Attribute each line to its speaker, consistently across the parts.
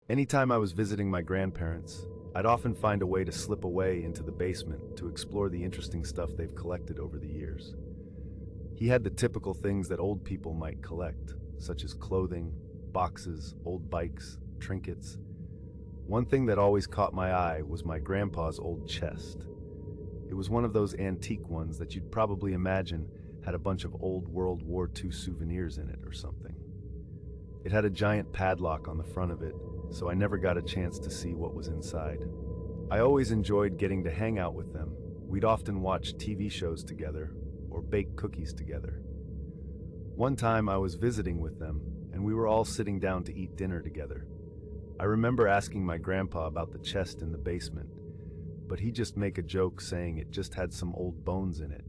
Speaker 1: Anytime I was visiting my grandparents, I'd often find a way to slip away into the basement to explore the interesting stuff they've collected over the years. He had the typical things that old people might collect, such as clothing, boxes, old bikes, trinkets. One thing that always caught my eye was my grandpa's old chest. It was one of those antique ones that you'd probably imagine had a bunch of old World War II souvenirs in it or something. It had a giant padlock on the front of it, so I never got a chance to see what was inside. I always enjoyed getting to hang out with them. We'd often watch TV shows together or bake cookies together. One time I was visiting with them, and we were all sitting down to eat dinner together. I remember asking my grandpa about the chest in the basement, but he'd just make a joke saying it just had some old bones in it.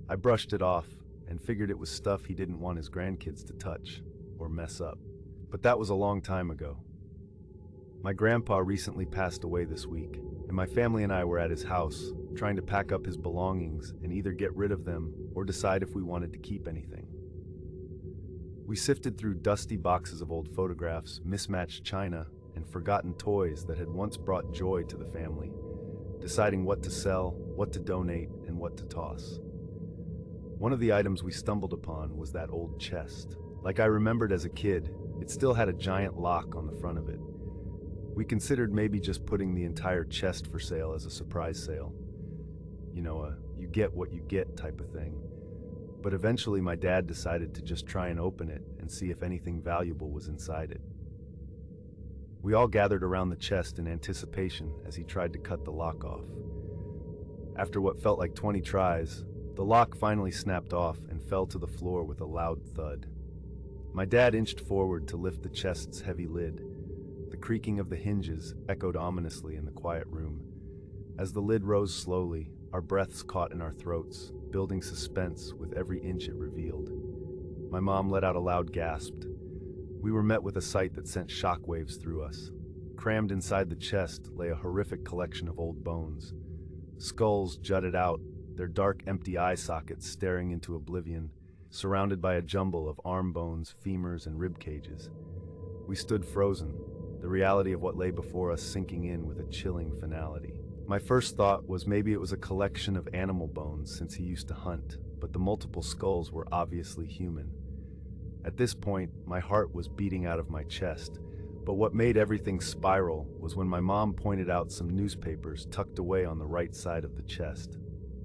Speaker 1: I brushed it off and figured it was stuff he didn't want his grandkids to touch or mess up. But that was a long time ago. My grandpa recently passed away this week, and my family and I were at his house, trying to pack up his belongings and either get rid of them or decide if we wanted to keep anything. We sifted through dusty boxes of old photographs, mismatched china, and forgotten toys that had once brought joy to the family, deciding what to sell, what to donate, and what to toss. One of the items we stumbled upon was that old chest. Like I remembered as a kid, it still had a giant lock on the front of it. We considered maybe just putting the entire chest for sale as a surprise sale. You know, a you get what you get type of thing. But eventually my dad decided to just try and open it and see if anything valuable was inside it. We all gathered around the chest in anticipation as he tried to cut the lock off. After what felt like 20 tries, the lock finally snapped off and fell to the floor with a loud thud. My dad inched forward to lift the chest's heavy lid. The creaking of the hinges echoed ominously in the quiet room. As the lid rose slowly, our breaths caught in our throats, building suspense with every inch it revealed. My mom let out a loud gasp. We were met with a sight that sent shockwaves through us. Crammed inside the chest lay a horrific collection of old bones. Skulls jutted out, their dark, empty eye sockets staring into oblivion, surrounded by a jumble of arm bones, femurs, and rib cages. We stood frozen, the reality of what lay before us sinking in with a chilling finality. My first thought was maybe it was a collection of animal bones since he used to hunt, but the multiple skulls were obviously human. At this point, my heart was beating out of my chest, but what made everything spiral was when my mom pointed out some newspapers tucked away on the right side of the chest.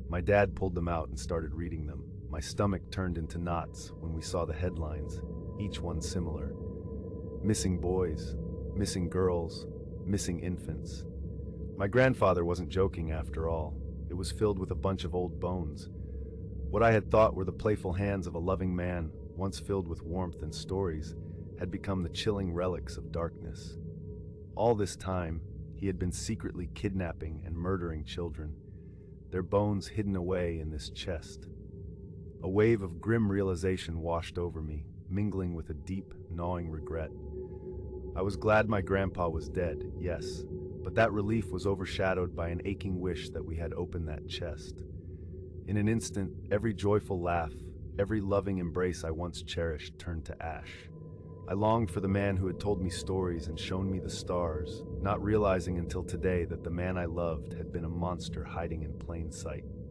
Speaker 1: My dad pulled them out and started reading them. My stomach turned into knots when we saw the headlines, each one similar. Missing boys, missing girls, missing infants. My grandfather wasn't joking after all. It was filled with a bunch of old bones. What I had thought were the playful hands of a loving man, once filled with warmth and stories, had become the chilling relics of darkness. All this time, he had been secretly kidnapping and murdering children, their bones hidden away in this chest. A wave of grim realization washed over me, mingling with a deep, gnawing regret. I was glad my grandpa was dead, yes, but that relief was overshadowed by an aching wish that we had opened that chest. In an instant, every joyful laugh, every loving embrace I once cherished turned to ash. I longed for the man who had told me stories and shown me the stars, not realizing until today that the man I loved had been a monster hiding in plain sight.